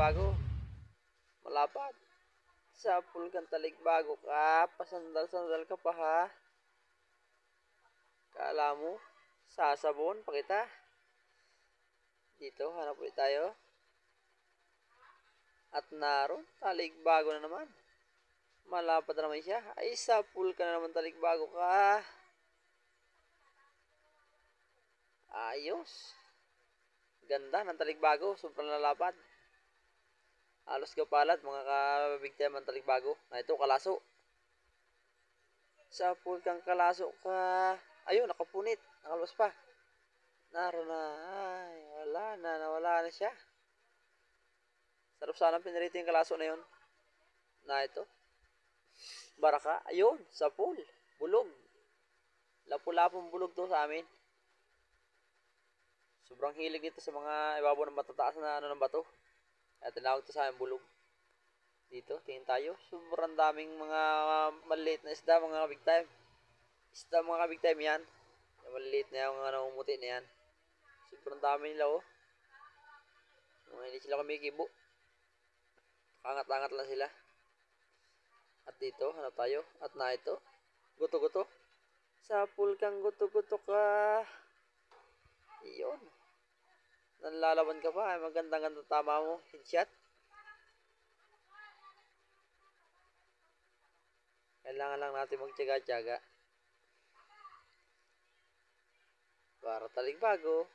talikbago. Malapad. Sapul kang talikbago ka. Pasandal-sandal ka pa ha. Kala mo, sasabon pa kita. Dito, hanap ulit tayo. At naroon, talikbago na naman. Malapad na naman siya. Ay, sapul ka na naman, talikbago ka. Ayos. Ganda ng talikbago. Sobrang lalapad. Halos kapalat, mga kabigtay ng talikbago. Na ito, kalaso. Sapul kang kalaso ka. Ayun, nakapunit. Nakalabas pa. Naroon na. Ay, wala na. Nawala na siya. Sarap sana pinarito yung kalaso na yun. Na ito. Baraka. Ayun, sapul. Bulog. Lapu-lapong bulog to sa amin. Sobrang hilig nito sa mga ibabaw ng matataas na ng bato. Kaya tinawag to sa amin bulog. Dito, tingin tayo. Sobrang daming mga maliit na isda, mga big time. Isda mga big time yan. Yung maliit na yung umuti na yan. Sobrang dami nila oh. Hindi sila kumikibo. Angat-angat lang sila. At dito, hanap tayo. At na ito. Guto-guto. Sapul kang guto-guto ka. Iyon. Nanlalaban ka pa. Ay, magandang-ganda tama mo. Headshot. Kailangan lang natin magtyaga-tyaga. Para talikbago.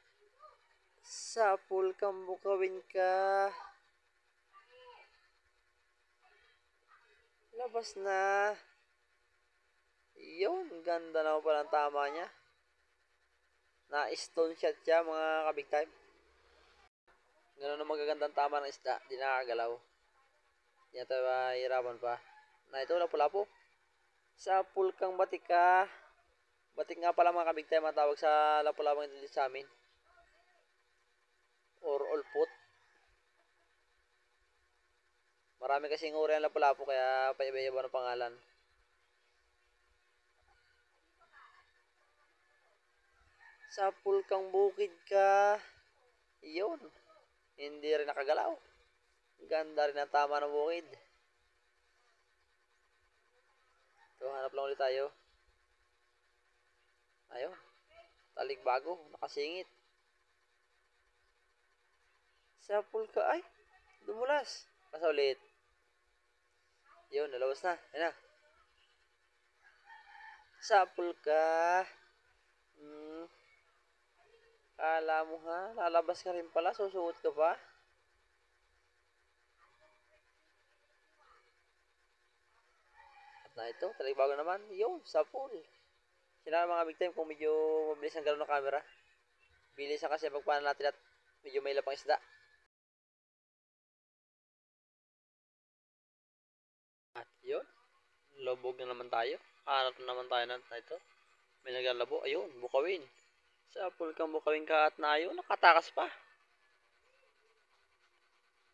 Sapul kang bukawin ka. Labas na. Yun, ganda naman pala ang tama niya. Na stone shot siya mga kabig time. Ganun ang magagandang tama ng isda. Di nakagalaw. Di natin mahirapan pa. Na ito, lapu-lapo. Sapul kang batik ka. Batik nga pala mga kabig time ang tawag sa lapu-lapo dito sa amin. Or olput. Marami kasing uri ang lapu-lapo kaya paiba-iba ng pangalan. Sapul kang bukid ka. Iyon. Hindi rin nakagalaw. Ganda rin ang tama ng bukid. Ito, hanap lang ulit tayo. Ayun. Talikbago. Nakasingit. Sapul ka. Ay. Dumulas. Pasa ulit. Yun, nalabas na. Ayan na. Sapul ka. Kala mo ha? Lalabas ka rin pala. Susuot ka pa. At na ito. Talikbago naman. Yun, sapul. Sila mga big time kung medyo mabilis ang galaw ng camera. Bilisan kasi pagpanan natin at medyo may lapang isda. At yun. Lubog na naman tayo. Hanap na naman tayo na ito. May naglalabo. Ayun, bukawin. Sapul kang bukawin ka at na ayun. Nakatakas pa.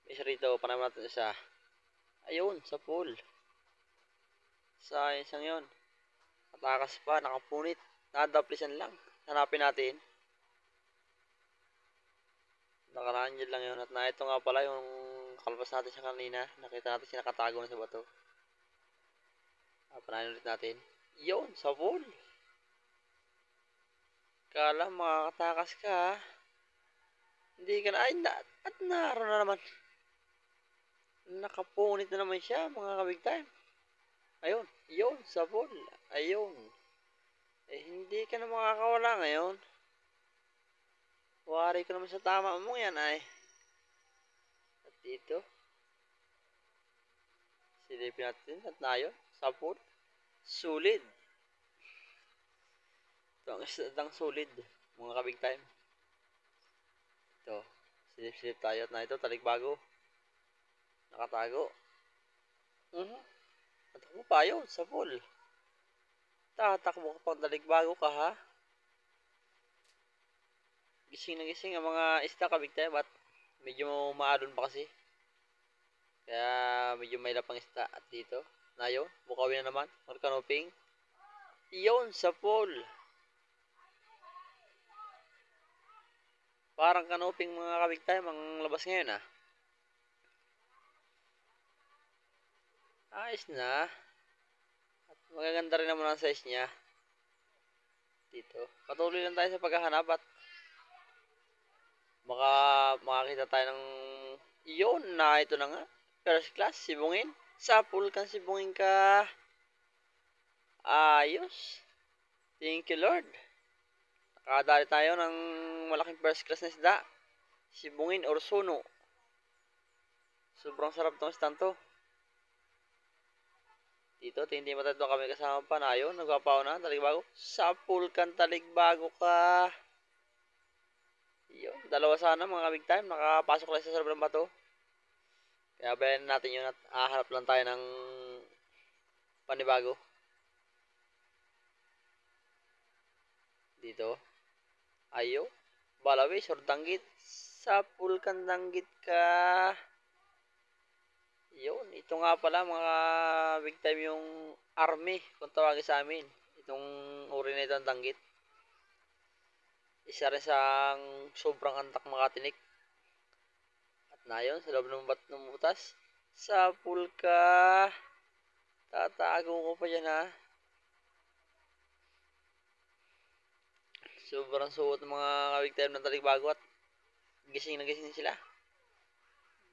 Isa rito. Panaman natin isa. Ayun, sapul. Sa isang yun. Nakatakas pa. Nakapunit. Nadaplisan lang. Hanapin natin. Nakaraan dyan lang yun. At na ito nga pala yung kalabas natin siya kanina. Nakita natin siya nakatago na sa bato. Panahin ulit natin. Yun, sapul. Kala makakatakas ka. Hindi ka na. Ay, at naroon na naman. Nakapunit na naman siya mga kabig time. Ayun, yun, sapul. Ayun. Hindi ka na makakawala ngayon. Wari ka naman sa tama mo yan ay. At dito. Silipin natin at na yun. Sapul. Sulit. Ito ang isdang sulit. Mga kabig time. Ito. Silip-silip tayo at na ito. Talikbago. Nakatago. Tatakbo pa yun. Sapul. Tatakbo ka pang talikbago ka ha. Gising na gising ang mga isda kabig time at medyo maadon pa kasi. Kaya medyo may lapang isda at dito. Na yun. Bukawin na naman. Kanoping. Yun. Sapul. Parang kanoping mga kabig time ang labas ngayon ah. Ayos na. At magaganda rin naman ang size niya. Dito. Patuloy lang tayo sa paghahanap at baka makakita tayo ng iyon na ito na nga. First class, sibungin. Sapul kang sibungin ka. Ayos. Thank you Lord. Nakadali tayo ng malaking first class na isda. Sibungin or suno. Sobrang sarap tong isdang to. Dito, hindi matado kami kasama pa na yun. Nagpapaw na, taligbago. Sapul kang taligbago ka. Yun, dalawa sana mga big time. Nakapasok lang sa sobrang bato. Kaya bayan natin yun at hahanap lang tayo ng panibago. Dito. Ayo. Balawis or danggit. Sapul kang danggit ka. Yun, ito nga pala mga big time yung army kung tawagin sa amin. Itong uri na ito ang danggit. Isa rin sa sobrang antak makatinik. At na yun, sa loob ng butas. Sapul ka. Tatago ko pa dyan ha. Sobrang suot ng mga big time ng taligbago at gising na gising sila.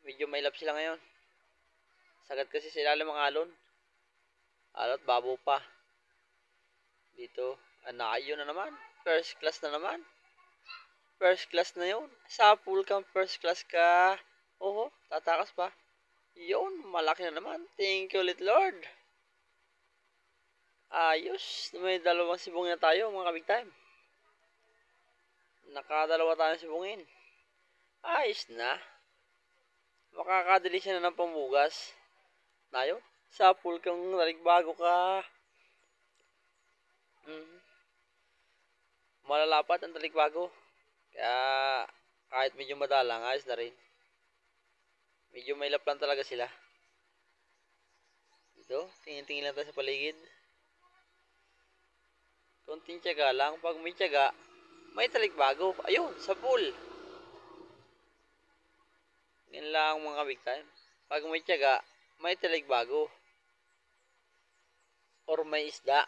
Medyo mailap sila ngayon. Sagad kasi sa ilalim ang alon. Alot, babo pa. Dito, ayun na naman. First class na naman. First class na yun. Sapul kang first class ka. Oho, tatakas pa. Yun, malaki na naman. Thank you ulit Lord. Ayos. May dalawang sibungin na tayo mga kabig time. Nakadalawa tayong sibungin. Ayos na. Makakadali siya na ng pambugas. Na yun. Sapul kang taligbago ka. Malalapat ang taligbago. Kaya kahit medyo madalang, ayos na rin. Medyo may laplan talaga sila. Ito, tingin-tingin lang tayo sa paligid. Konting tiyaga lang. Pag may tiyaga, may taligbago. Ayun, sa pool. Yan lang mga big time. Pag may tiyaga, may taligbago. Or may isda.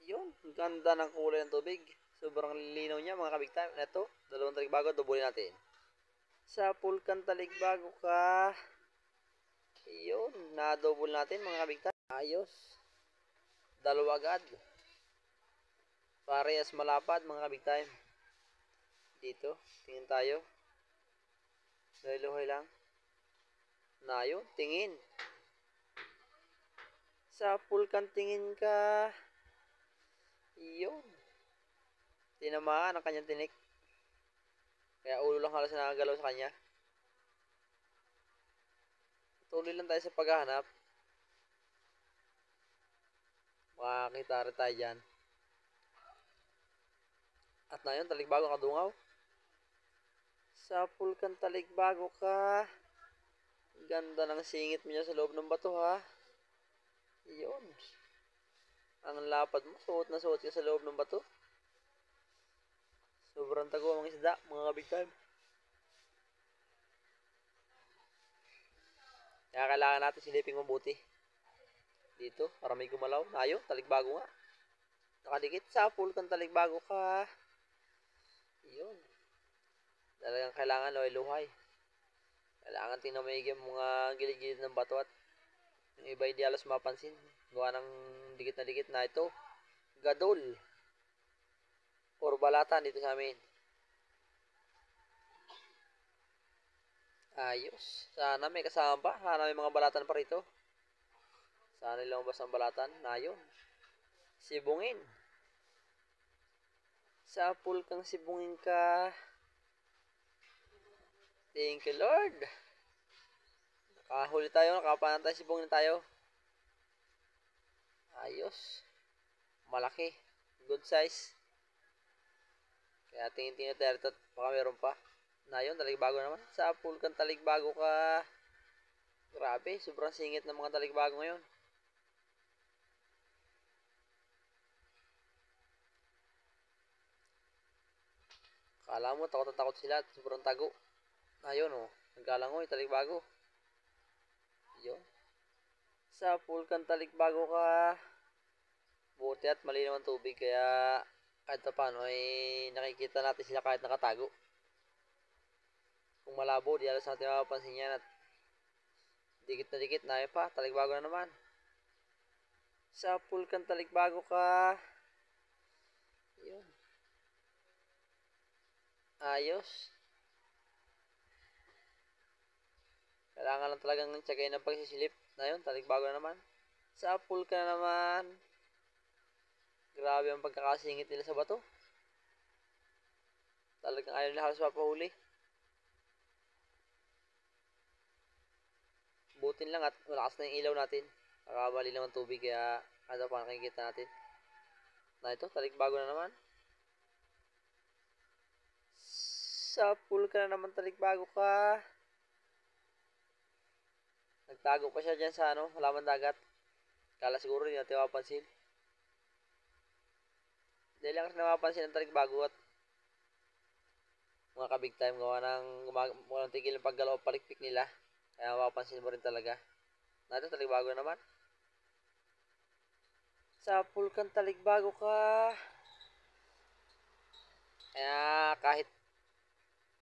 Yun, ganda ng kulay ng tubig. Sobrang linaw niya mga kabig time. Ito, dalawang taligbago, dubulin natin. Sapul kang taligbago ka. Yun, na-double natin mga kabig time. Ayos. Dalawa agad. Parehas malapad mga kabig time. Dito, tingin tayo. Luhay-luhay lang. Na yun, tingin. Sapul kang tingin ka. Yun. Tinamaan ang kanyang tinik. Kaya ulo lang halos nakagalaw sa kanya. Tuloy lang tayo sa paghahanap. Makakita rin tayo dyan. At na yun, taligbago kadungaw. Sapul kang taligbago ka. Ganda ng singit mo niya sa loob ng bato ha. Yun. Ang lapad mo, suot na suot ka sa loob ng bato. Sobrang tago ang isda, mga kabig time. Kaya kailangan natin silipin mabuti. Dito, para may gumalaw. Nayo, taligbago nga. Nakadikit, sapul kang taligbago ka. Yun. Talagang kailangan luhay-luhay. Kailangan tingnan maigi mga gilid-gilid ng bato at yung iba hindi alas mapansin. Gawa ng dikit na ito. Gadol. Or balatan dito sa amin. Ayos. Sana may kasama pa. Sana may mga balatan pa rito. Sana lumabas ang balatan. Ayun. Sibungin. Sapul kang sibungin ka. Thank you Lord. Nakahuli tayo. Nakapanan tayo. Sibungin tayo. Ayos. Malaki. Good size. Kaya tingin-tingin tayo rito. Baka meron pa. Na yun, taligbago naman. Sapul kang taligbago ka. Grabe, sobrang singit ng mga taligbago ngayon. Kala mo, takot na takot sila at sobrang tago. Ayun oh, nagkalangoy, taligbago. Yun. Sa Pulkan Talikbago ka. Buti at malinaw ang tubig kaya kahit pa paano ay nakikita natin sila kahit nakatago. Kung malabo, di alas natin mapapansin yan at dikit na pa, Talikbago na naman. Sa Pulkan Talikbago ka. Yun. Ayos. Kailangan lang talagang tsagayin ng pagsisilip. Na yun, Talikbago na naman. Sa Pulkan na naman. Grabe ang pagkakasingit nila sa bato. Talagang ayaw nila halos mapahuli. Butin lang at malakas na yung ilaw natin. Nakabali naman tubig kaya ano pa nakikita natin. Na ito, Talikbago na naman. Sa Pulkan na naman, Talikbago ka. Nagtago pa siya dyan sa halaman dagat. Kala siguro hindi natin mapapansin. Dahil lang kasi napapansin ang Talikbago at mga ka-big time gawa ng walang tigil ng paggalaw o palikpik nila. Kaya mapapansin mo rin talaga. Natin, Talikbago naman. Sa Pulkan Talikbago ka. Kaya kahit